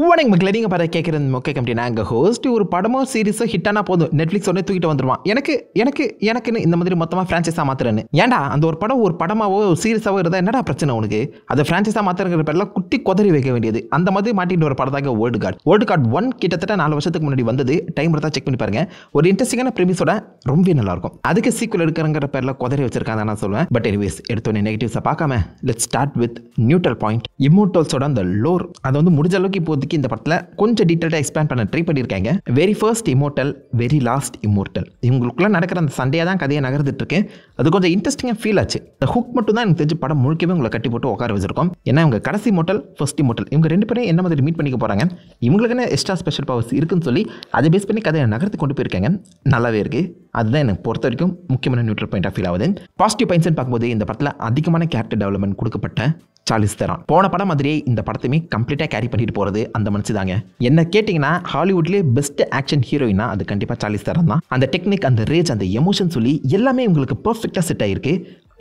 வணக்கம் மக்களே, நீங்கள் பார்த்து கேட்குறது மொக்கை கம்பெனி. நாங்கள் ஹோஸ்ட் ஒரு படமோ சீரிஸோ ஹிட்டானா போதும் நெட்ஃப்ளிக்ஸ் உடனே தூக்கிட்டு வந்துடுவான். எனக்குன்னு இந்த மாதிரி மொத்தமாக ஃப்ரான்ச்சைஸாக மாற்றுறேன்னு. ஏன்டா அந்த ஒரு படம் ஒரு படமாவோ ஒரு சீரிஸாவோ இருந்தால் என்னடா பிரச்சனை உனக்கு? அதை ஃப்ரான்ச்சைஸாக மாற்றுற பேரில் குட்டி கொதறி வைக்க வேண்டியது. அந்த மாதிரி மாட்டிட்டு ஒரு படம் தாங்க வேர்ல்டு கார்டு 1 கிட்டத்தட்ட 4 வருஷத்துக்கு முன்னாடி வந்தது. டைம் தான் செக் பண்ணி பாருங்க. ஒரு இன்ட்ரெஸ்டிங்கான ப்ரிமிஸோட ரொம்ப நல்லா இருக்கும். அதுக்கு சீக்குவல் எடுக்கிறங்கிற பேரில் கொதறி வச்சிருக்காங்க நான் சொல்லுவேன். பட் எனிவேஸ், எடுத்தோடனே நெகட்டிவ்ஸை பார்க்காம let's start with neutral point. இம்மோர்டல்ஸோட அந்த லோர் அதை வந்து முடிஞ்ச அளவுக்கு இப்போதைக்கு இந்த படத்தில் கொஞ்சம் டீட்டெயிலாக எக்ஸ்பிளைன் பண்ண ட்ரை பண்ணியிருக்காங்க. Very first immortal, very last immortal, இவங்களுக்குள்ள நடக்கிற அந்த சண்டையாக தான் கதையை நகர்ந்துட்டு இருக்கு. அது கொஞ்சம் இன்ட்ரெஸ்டிங்காக ஃபீல் ஆச்சு. இந்த ஹுக் மட்டும் தான் எனக்கு தெரிஞ்சு படம் முழுக்கவே உங்களை கட்டி போட்டு உட்கார வச்சிருக்கோம். ஏன்னா இவங்க கடைசி இம்மோர்டல், ஃபர்ஸ்ட் இம்மோர்டல், இவங்க ரெண்டு பேரும் என்ன மாதிரி மீட் பண்ணிக்க போறாங்க, இவங்களுக்குன்னு எக்ஸ்ட்ரா ஸ்பெஷல் பவர்ஸ் இருக்குன்னு சொல்லி அதை பேஸ் பண்ணி கதையை நகர்த்து கொண்டு போயிருக்காங்க. நல்லாவே இருக்கு. அதுதான் எனக்கு பொறுத்த வரைக்கும் முக்கியமான நியூட்ரல் பாயிண்டாக ஃபீல் ஆகுது. பாசிட்டிவ் பாயிண்ட்ஸ் பார்க்கும்போது இந்த படத்தில் அதிகமான கேரக்டர் டெவலப்மெண்ட் கொடுக்கப்பட்ட சார்லிஸ் தெரான். போன படம் மாதிரியே இந்த படத்தையுமே கம்ப்ளீட்டாக கேரி பண்ணிட்டு போகிறது அந்த மனுஷன் தாங்க. என்ன கேட்டிங்கன்னா ஹாலிவுட்லேயே பெஸ்ட் ஆக்ஷன் ஹீரோயினா அது கண்டிப்பாக சார்லிஸ் தெரான் தான். அந்த டெக்னிக், அந்த ரேஜ், அந்த எமோஷன் சொல்லி எல்லாமே உங்களுக்கு பர்ஃபெக்டாக செட் ஆகிருக்கு.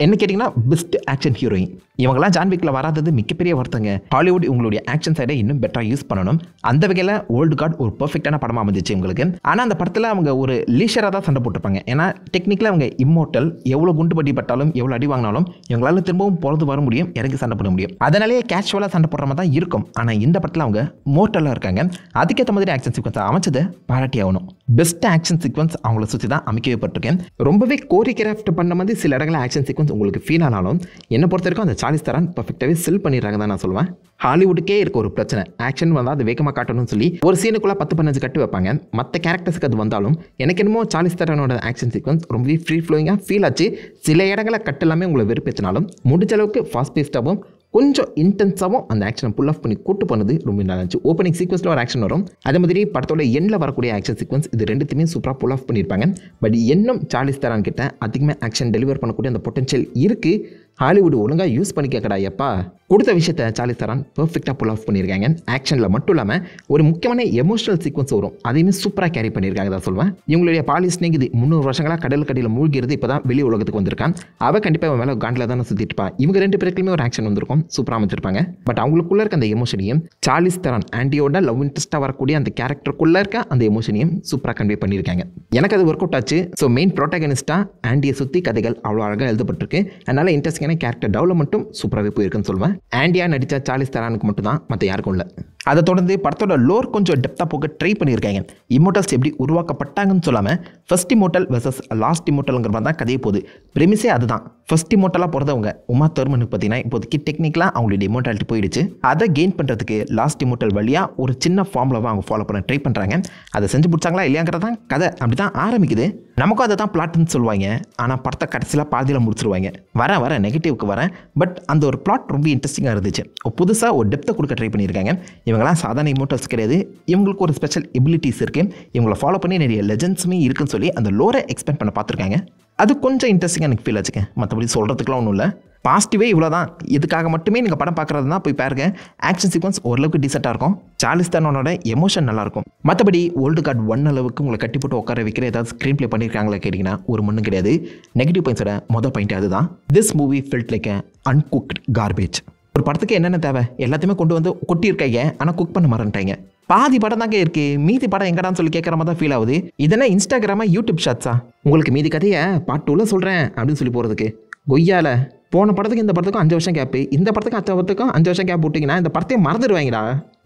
என்ன கேட்டிங்கன்னா பெஸ்ட் ஆக்ஷன் ஹீரோயின். இவங்கெல்லாம் ஜான்விக்கில் வராதது மிகப்பெரிய வருத்தங்க. ஹாலிவுட் உங்களுடைய ஆக்ஷன் சைடை இன்னும் பெட்டராக யூஸ் பண்ணணும். அந்த வகையில் வேர்ல்டு கார்டு ஒரு பர்ஃபெக்டான படமாக அமைஞ்சிச்சு உங்களுக்கு. ஆனால் அந்த படத்தில் அவங்க ஒரு லீஷராக தான் சண்டை போட்டிருப்பாங்க. ஏன்னா டெக்னிக்கில் அவங்க இம்மோர்டல், எவ்வளோ குண்டு பட்டி பட்டாலும் எவ்வளோ அடி வாங்கினாலும் இவங்களால திரும்பவும் பொறுத்து வர முடியும், இறங்கி சண்டை போட முடியும். அதனாலேயே கேஷுவலாக சண்டை போடுற மாதிரி தான் இருக்கும். ஆனால் இந்த படத்தில் அவங்க மோர்டலாக இருக்காங்க. அதுக்கேற்ற மாதிரி ஆக்ஷன் சீக்வன்ஸ் அமைச்சதை பாராட்டி ஆகணும். பெஸ்ட் ஆக்ஷன் சீக்வன்ஸ் அவங்கள சுற்றி தான் அமைக்கப்பட்டிருக்கேன். ரொம்பவே கோரியோகிராஃப்ட் பண்ண மாதிரி சில இடங்களில் ஆக்ஷன் சீக்வன்ஸ் உங்களுக்கு ஃபீல் ஆனாலும் என்னை பொறுத்த வரைக்கும் அந்த சார்லிஸ் தெரான் பர்ஃபெக்டாகவே செல் பண்ணிடுறாங்க தான் நான் சொல்லுவேன். ஹாலிவுட்டுக்கே இருக்க ஒரு பிரச்சனை, ஆக்ஷன் வந்தால் அது வேகமாக காட்டணும்னு சொல்லி ஒரு சீனுக்குள்ளே 10-15 கட்டு வைப்பாங்க. மற்ற கேரக்டர்ஸுக்கு அது வந்தாலும் எனக்கு என்னமோ சார்லிஸ் தெரானோட ஆக்ஷன் சீக்வன்ஸ் ரொம்பவே ஃப்ரீ ஃப்ளோயிங்காக ஃபீல் ஆச்சு. சில இடங்களில் கட்டு எல்லாமே உங்களை வெறுப்பேற்றினாலும் முடிஞ்ச அளவுக்கு ஃபாஸ்ட் பேஸ்டாகவும் கொஞ்சம் இன்டென்ஸாகவும் அந்த ஆக்ஷனை புல் ஆஃப் பண்ணி கூட்டு பண்ணது ரொம்ப நல்லா இருந்துச்சு. ஓப்பனிங் சீக்வன்ஸில் ஒரு ஆக்ஷன் வரும், அதே மாதிரி படத்தோட எண்ணில் வரக்கூடிய ஆக்ஷன் சீக்வன்ஸ், இது ரெண்டுத்தையுமே சூப்பராக புல் ஆஃப் பண்ணியிருப்பாங்க. பட் இன்னும் சார்லிஸ் தெரான் கிட்ட அதிகமாக ஆக்ஷன் டெலிவர் பண்ணக்கூடிய அந்த பொட்டன்ஷியல் இருக்குது. ஹாலிவுட் ஒழுங்காக யூஸ் பண்ணிக்கடா எப்பா. கொடுத்த விஷயத்தை சார்லிஸ் தெரான் பர்ஃபெக்டாக புல் ஆஃப் பண்ணியிருக்காங்க. ஆக்ஷனில் மட்டும் இல்லாமல் ஒரு முக்கியமான எமோஷனல் சீக்வன்ஸ் வரும், அதையுமே சூப்பராக கேரி பண்ணியிருக்காங்க தான் சொல்லுவேன். இவங்களுடைய பாலிஸ்னேக் இது 300 வருஷங்களாக கடலுக்கடியில் மூழ்கிறது இப்போ தான் வெளி உலகத்துக்கு வந்திருக்கான். அவள் கண்டிப்பாக அவன் மேலே காண்டில் தானே சுற்றிட்டு இருப்பா. இவங்க ரெண்டு பேருக்குமே ஒரு ஆக்ஷன் வந்திருக்கும், சூப்பராக அமைச்சிருப்பாங்க. பட் அவங்களுக்குள்ள இருக்க அந்த எமோஷனையும் சார்லிஸ் தெரான் ஆண்டியோட லவ் இன்ட்ரெஸ்ட்டாக வரக்கூடிய அந்த கேரக்டருக்குள்ளே இருக்க அந்த எமோஷனையும் சூப்பராக கன்வே பண்ணியிருக்காங்க. எனக்கு அது ஒர்க் அவுட் ஆச்சு. ஸோ மெயின் ப்ரோட்டகனிஸ்ட்டாக ஆண்டியை சுற்றி கதைகள் அவ்வளோ அழகாக எழுதப்பட்டிருக்கு. அதனால் இன்ட்ரெஸ்டிங்கான கேரக்டர் டெவலப்மெண்ட்டும் சூப்பராகவே போயிருக்குன்னு சொல்லுவேன். ஆண்டியா நடித்த சார்லிஸ் தெரானுக்கு மட்டும் தான், மற்ற யாருக்கும் இல்லை. அதை தொடர்ந்து படத்தோட லோர் கொஞ்சம் டெப்த்தாக போக ட்ரை பண்ணியிருக்காங்க. இம்மோர்டல்ஸ் எப்படி உருவாக்கப்பட்டாங்கன்னு சொல்லாமல் ஃபர்ஸ்ட் இம்மோர்டல் வெர்சஸ் லாஸ்ட் இம்மோர்டல்ங்கிற மாதிரி தான் கதையை போகுது. ப்ரெமிஸே அதுதான். ஃபர்ஸ்ட் இம்மோர்டலாக பிறந்தவங்க உமா தர்மனுக்கு பார்த்தீங்கன்னா இப்போதைக்கு டெக்னிக்கலாக அவங்களுடைய இம்மோர்டாலிட்டி போயிடுச்சு. அதை கெயின் பண்ணுறதுக்கு லாஸ்ட் இம்மோர்டல் வழியாக ஒரு சின்ன ஃபார்முலாவை அவங்க ஃபாலோ பண்ண ட்ரை பண்ணுறாங்க. அதை செஞ்சு பிடிச்சாங்களா இல்லையாங்கிறது தான் கதை. அப்படி தான் ஆரம்பிக்குது. நமக்கும் அதை தான் பிளாட்னு சொல்லுவாங்க. ஆனால் படத்தை கடைசியில் பாதியில் முடிச்சிருவாங்க. வர நெகட்டிவ்க்கு வரேன். பட் அந்த ஒரு பிளாட் ரொம்ப இன்ட்ரெஸ்டிங்காக இருந்துச்சு. புதுசாக ஒரு டெப்த்தை கொடுக்க ட்ரை பண்ணியிருக்காங்க. இவங்களாம் சாதாரண இமோட்டல்ஸ் கிடையாது, இவங்களுக்கு ஒரு ஸ்பெஷல் எபிலிட்டிஸ் இருக்குது. இவங்களை ஃபாலோ பண்ணி நிறைய லெஜண்ட்ஸுமே இருக்குன்னு சொல்லி அந்த லோரை எக்ஸ்பெண்ட் பண்ண பார்த்துருக்காங்க. அது கொஞ்சம் இன்ட்ரெஸ்டிங்காக எனக்கு ஃபீல் ஆச்சுங்க. மற்றபடி சொல்கிறதுக்குலாம் ஒன்றும் இல்லை. பாசிட்டிவே இவ்வளோ தான். இதுக்காக மட்டுமே நீங்கள் படம் பார்க்குறது தான் போய் பாருங்க. ஆக்ஷன் சீக்வன்ஸ் ஓரளவுக்கு டீசெண்டாக இருக்கும். சார்லிஸ் தெரானோட எமோஷன் நல்லாயிருக்கும். மற்றபடி வேர்ல்டு கார்டு 1 அளவுக்கு உங்களை கட்டி போட்டு உட்கார வைக்கிற ஏதாவது ஸ்க்ரீன் ப்ளே பண்ணியிருக்காங்களா கேட்டிங்கன்னா ஒரு மண்ணும் கிடையாது. நெகட்டிவ் பாயிண்ட்ஸோட மொதல் பாயிண்ட் அதுதான். This movie felt like uncooked garbage. ஒரு படத்துக்கு என்னென்ன தேவை எல்லாத்தையுமே கொண்டு வந்து கொட்டியிருக்காங்க, ஆனால் குக் பண்ண மறந்துட்டாங்க. பாதி படம் தாங்க இருக்கு, மீதி படம் எங்கடான்னு சொல்லி கேட்குற மாதிரி தான் ஃபீல் ஆகுது. இதெல்லாம் இன்ஸ்டாகிராமா யூடியூப் ஷாட்ஸா? உங்களுக்கு மீதி கதையை பார்ட் 2ல சொல்கிறேன் அப்படின்னு சொல்லி போகிறதுக்கு கொய்யால. போன படத்துக்கு இந்த படத்துக்கும் 5 வருஷம் கேப்பு, இந்த படத்துக்கு 5 வருஷத்துக்கும் 5 வருஷம் கேப் விட்டிங்கன்னா இந்த படத்தையும் மறந்துடுவாங்கடா.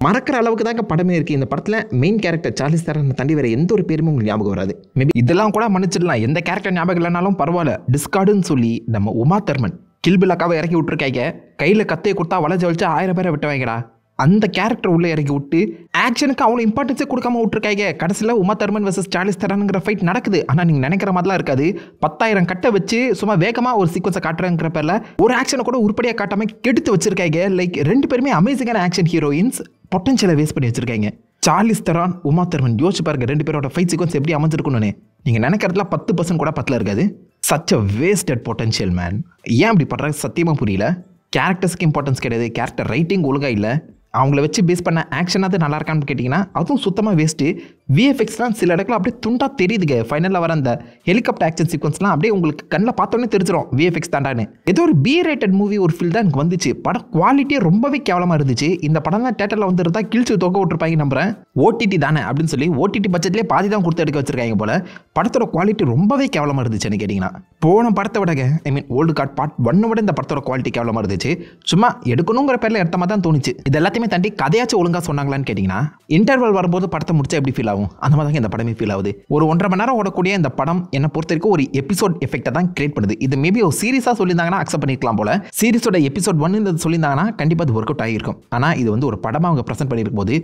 மறக்கிற அளவுக்கு தாங்க படமே இருக்குது. இந்த படத்தில் மெயின் கேரக்டர் சார்லிஸ் தெரான் தாண்டி வேறு எந்த ஒரு பேருமே உங்களுக்கு ஞாபகம் வராது. மேபி இதெல்லாம் கூட மன்னிச்சிடலாம், எந்த கேரக்டர் ஞாபகம் இல்லைனாலும் பரவாயில்ல. டிஸ்கார்டுன்னு சொல்லி நம்ம உமா தர்மன் கில்பிலாக்காவை இறக்கி விட்டுருக்காங்க. கையில் கத்தையை கொடுத்தா வளைச்சு 1000 பேரை விட்டு வைங்கடா. அந்த கேரக்டர் உள்ளே இறக்கி விட்டு ஆக்ஷனுக்கு அவ்வளோ இம்பார்ட்டன்ஸே கொடுக்காம விட்டுருக்காங்க. கடைசியில் உமா தர்மன் வெர்சஸ் சார்லிஸ் தெரானுங்கிற ஃபைட் நடக்குது. ஆனால் நீங்கள் நினைக்கிற மாதிரிலாம் இருக்காது. 10,000 கட்டை வச்சு சும்மா வேகமாக ஒரு சீக்வன்ஸை காட்டுறங்கிற பேரில் ஒரு ஆக்ஷனை கூட உருப்படியாக காட்டாமல் கெடுத்து வச்சிருக்காங்க. லைக் ரெண்டு பேருமே அமேசிங்கான ஆக்ஷன் ஹீரோயின்ஸ், பொட்டன்ஷியலை வேஸ்ட் பண்ணி வச்சிருக்காங்க. சார்லிஸ் தெரான், உமா தர்மன் யோசிச்சு பாருங்க, ரெண்டு பேரோட ஃபைட் சீக்வன்ஸ் எப்படி அமைஞ்சிருக்கணும்னு. நீங்கள் நினைக்கிறதுல 10% கூட 10ல் இருக்காது. Such a wasted potential man. ஏன் அப்படி பண்ணுறாங்க சத்தியமாக புரியல. கேரக்டர்ஸ்க்கு இம்பார்ட்டன்ஸ் கிடையாது, கேரக்டர் ரைட்டிங் ஒழுங்காக இல்லை. அவங்கள வச்சு பேஸ் பண்ண ஆக்ஷன் அது நல்லா இருக்கான்னு கேட்டிங்கன்னா அதுவும் சுத்தமாக வேஸ்ட்டு. விஎஃப்எக்ஸ்லாம் சில இடத்துல அப்படியே துண்டா தெரியுதுங்க. ஃபைனலில் வர அந்த ஹெலிகாப்டர் ஆக்ஷன் சீக்வன்ஸ்லாம் அப்படியே உங்களுக்கு கண்ணில் பார்த்தோன்னே தெரிஞ்சிடும் விஎஃப்எக்ஸ் தாண்டான்னு. ஏதோ ஒரு பி ரேட்டட் மூவி ஒரு ஃபீல் தான் எனக்கு வந்துச்சு. படம் குவாலிட்டியே ரொம்பவே கேவலமாக இருந்துச்சு. இந்த படம் தான் தேட்டரில் வந்துருந்தா கிழிச்சு தொங்க விட்டுருப்பாங்க நம்புறேன். ஓடிடி தானே அப்படின்னு சொல்லி ஓடிடி பட்ஜெட்லேயே பாதி தான் கொடுத்து எடுக்க வச்சிருக்காங்க போல. படத்தோட குவாலிட்டி ரொம்பவே கேவலமாக இருந்துச்சுன்னு கேட்டிங்கன்னா. போன படத்தை விடங்க ஓல்டு கார்ட் பார்ட் 1 விட இந்த படத்தோட குவாலிட்டி கேவலமாக இருந்துச்சு. சும்மா எடுக்கணுங்கிற பேரில் எடுத்த மாதிரி தான் தோணுச்சு. இது எல்லாத்தையுமே தாண்டி கதையாச்சும் ஒழுங்காக சொன்னாங்களான்னு கேட்டிங்கன்னா இன்டர்வல் வரும்போது படத்தை முடிச்சா எப்படி ஃபீல் ஆகும் அந்த மாதிரி தான் இந்த படமே ஃபீல் ஆகுது. ஒரு 1.5 மணி நேரம் ஓடக்கூடிய இந்த படம் என்னை பொறுத்த வரைக்கும் ஒரு எபிசோட் எஃபெக்டை தான் கிரியேட் பண்ணுது. இது மேபி ஒரு சீரிஸாக சொல்லியிருந்தாங்கன்னா அக்செப்ட் பண்ணிக்கலாம் போல. சீரிஸோட எபிசோட் 1 சொல்லியிருந்தாங்கன்னா கண்டிப்பாக அது ஒர்க் அவுட் ஆகிருக்கும். ஆனால் இது வந்து ஒரு படமாக அவங்க ப்ரெசென்ட் பண்ணியிருக்கும் போது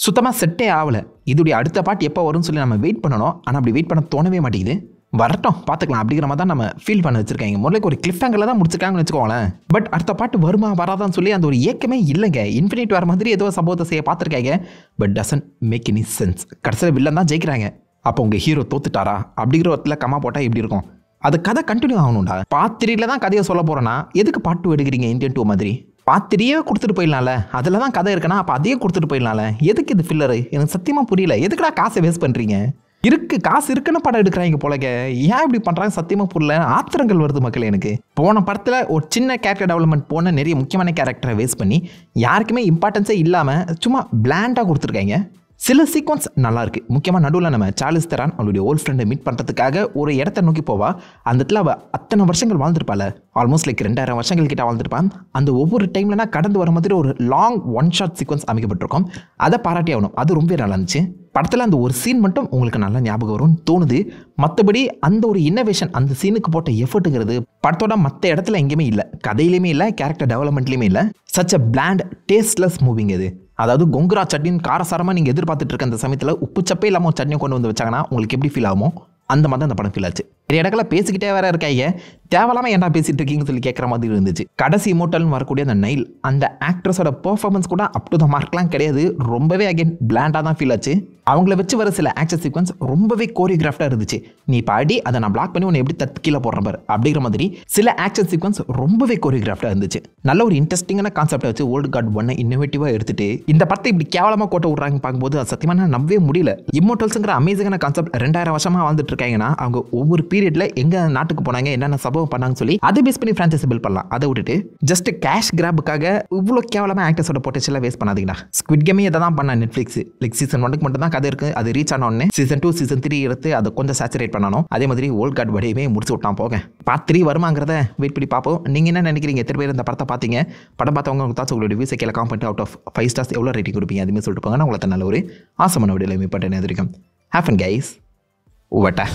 சுத்தமாக செட்டே ஆகலை. இதோடைய அடுத்த பார்ட் எப்போ வரும்னு சொல்லி நம்ம வெயிட் பண்ணணும். ஆனால் அப்படி வெயிட் பண்ண தோணவே மாட்டேங்குது. வரட்டும் பார்த்துக்கலாம் அப்படிங்கிற மாதிரி தான் நம்ம ஃபீல் பண்ண வச்சிருக்காங்க. முதல்ல ஒரு கிளிஃப் ஹேங்கரில் தான் முடிச்சிருக்காங்கன்னு வச்சுக்கோங்களேன். பட் அடுத்த பாட்டு வருமா வராதான்னு சொல்லி அந்த ஒரு ஏக்கமே இல்லைங்க. இன்ஃபினிட் வர மாதிரி ஏதோ சம்பவத்தை செய்ய பார்த்துருக்காங்க. But doesn't make any sense. கடைசியில் வில்லன் தான் ஜெயிக்கிறாங்க. அப்போ உங்கள் ஹீரோ தோத்துட்டாரா அப்படிங்கிற ஒருத்தில் கம்மா போட்டால் எப்படி இருக்கும்? அது கதை கண்டினியூ ஆகணும்டா. பார்ட் 3 தான் கதையை சொல்ல போகிறேன்னா எதுக்கு பார்ட் 2 எடுக்கிறீங்க? இந்தியன் 2 மாதிரி பார்ட் 3 கொடுத்துட்டு போயிடலாம்ல. அதில் தான் கதை இருக்குன்னா அப்போ அதையே கொடுத்துட்டு போயிடலாம்ல. எதுக்கு இது ஃபில்லரு? எனக்கு சத்தியமாக புரியல. எதுக்குடா காசை வேஸ்ட் பண்ணுறீங்க? காசு இருக்குன்னு படம் எடுக்கிறாங்க போலங்க. ஏன் இப்படி பண்ணுறாங்க சத்தியமாக புரியல. ஆத்திரங்கள் வருது மக்கள் எனக்கு. போன படத்தில் ஒரு சின்ன கேரக்டர் டெவலப்மெண்ட் போன நிறைய முக்கியமான கேரக்டரை வேஸ்ட் பண்ணி யாருக்குமே இம்பார்ட்டன்ஸே இல்லாமல் சும்மா பிளாண்டாக கொடுத்துருக்காங்க. சில சீக்வன்ஸ் நல்லா இருக்கு. முக்கியமாக நடுவில் நம்ம சார்லிஸ் தெரான் அவளுடைய ஓல்ட் ஃப்ரெண்டை மீட் பண்ணுறதுக்காக ஒரு இடத்த நோக்கி போவா. அந்த இடத்துல அவள் அத்தனை வருஷங்கள் வாழ்ந்துருப்பாள். ஆல்மோஸ்ட் லைக் 2000 வருஷங்கள் கிட்ட வாழ்ந்துருப்பான். அந்த ஒவ்வொரு டைம்லனா கடந்து வர மாதிரி ஒரு லாங் ஒன் ஷாட் சீக்வன்ஸ் அமைக்கப்பட்டிருக்கும். அதை பாராட்டி ஆகணும். அது ரொம்ப நல்லா இருந்துச்சு. படத்தில் அந்த ஒரு சீன் மட்டும் உங்களுக்கு நல்லா ஞாபகம் வரும்னு தோணுது. மற்றபடி அந்த ஒரு இன்னோவேஷன் அந்த சீனுக்கு போட்ட எஃபர்ட்டுங்கிறது படத்தோட மற்ற இடத்துல எங்கேயுமே இல்லை. கதையிலையுமே இல்லை, கேரக்டர் டெவலப்மெண்ட்லேயுமே இல்லை. Such a bland tasteless moving இது. அதாவது கொங்குரா சட்னின்னு காரசாரமாக நீங்கள் எதிர்பார்த்துட்டு இருக்க அந்த சமயத்தில் உப்பு சப்பே இல்லாமல் சட்னியை கொண்டு வந்து வச்சாங்கன்னா உங்களுக்கு எப்படி ஃபீல் ஆகுமோ அந்த மாதிரி தான் அந்த படம் ஃபீல் ஆச்சு. நிறைய இடத்துல பேசிக்கிட்டே வேற இருக்காங்க. தேவையில்லாமல் என்ன பேசிட்டு இருக்கீங்கன்னு சொல்லி கேட்குற மாதிரி இருந்துச்சு. கடைசி இமோட்டல்னு வரக்கூடிய அந்த நைல் அந்த ஆக்ட்ரஸோட பெர்ஃபார்மன்ஸ் கூட அப் டு த மார்க்லாம் கிடையாது. ரொம்பவே அகைன் பிளாண்டாக தான் ஃபீல் ஆச்சு. அவங்கள வச்சு வர சில ஆக்ஷன் சீக்வன்ஸ் ரொம்பவே கோரியோகிராஃப்டாக இருந்துச்சு. நீ பாடி அதை நான் பிளாக் பண்ணி உன்னை எப்படி தத்து கீழே போடுற பாரு அப்படிங்கிற மாதிரி சில ஆக்ஷன் சீக்வன்ஸ் ரொம்பவே கோரியோகிராஃப்டாக இருந்துச்சு. நல்ல ஒரு இன்ட்ரெஸ்டிங்கான கான்செப்டை வச்சு ஓல்டு கார்ட் 1 இன்னோவேட்டிவாக எடுத்துட்டு இந்த படத்தை இப்படி கேவலமாக கோட்டை விட்றாங்க பார்க்கும்போது அது சத்தியமாக நம்பவே முடியல. இம்மோட்டல்ஸுங்கிற அமேசிங்கான கான்செப்ட் 2000 வருஷமாக வாழ்ந்துட்டு இருக்காங்கன்னா அவங்க ஒவ்வொரு பீரியட்ல எங்க நாட்டுக்கு போனாங்க, என்னென்ன சம்பவம் பண்ணாங்கன்னு சொல்லி அதை பேஸ் பண்ணி ஃப்ரான்ச்சைஸி பில்ட் பண்ணலாம். அதை விட்டுட்டு ஜஸ்ட் கேஷ் கிராபுக்காக இவ்வளோ கேவலமாக ஆக்டர்ஸோட பொட்டன்ஷியலை வேஸ்ட் பண்ணாதீங்கடா. ஸ்குவிட் கேமே இதை தான் பண்ண நெட்ஃப்ளிக்ஸ். லைக் சீசன் 1 மட்டும் தான் கதை இருக்கு. அது ரீச் ஆன உடனே சீசன் 2 சீசன் 3 எடுத்து அதை கொஞ்சம் சேச்சுரேட் பண்ணணும். அதே மாதிரி ஓல்ட் கார்ட் வடையுமே முடிச்சு விட்டான் போக. பார்ட் 3 வருமாங்கிறத வெயிட் பண்ணி பார்ப்போம். நீங்கள் என்ன நினைக்கிறீங்க? எத்தனை பேர் இந்த படத்தை பார்த்தீங்க? படம் பார்த்தவங்க தாச்சு உங்களுடைய வியூஸை கீழே காமெண்ட் அவுட் ஆஃப் 5 ஸ்டார்ஸ் எவ்வளோ ரேட்டிங் கொடுப்பீங்க அதுமாதிரி சொல்லிட்டு போங்க. நான் உங்களை நல்ல ஒரு ஆசமான வீடியோவில் மீட் பண்ணுறேன். Have fun guys. ஓவட்டா.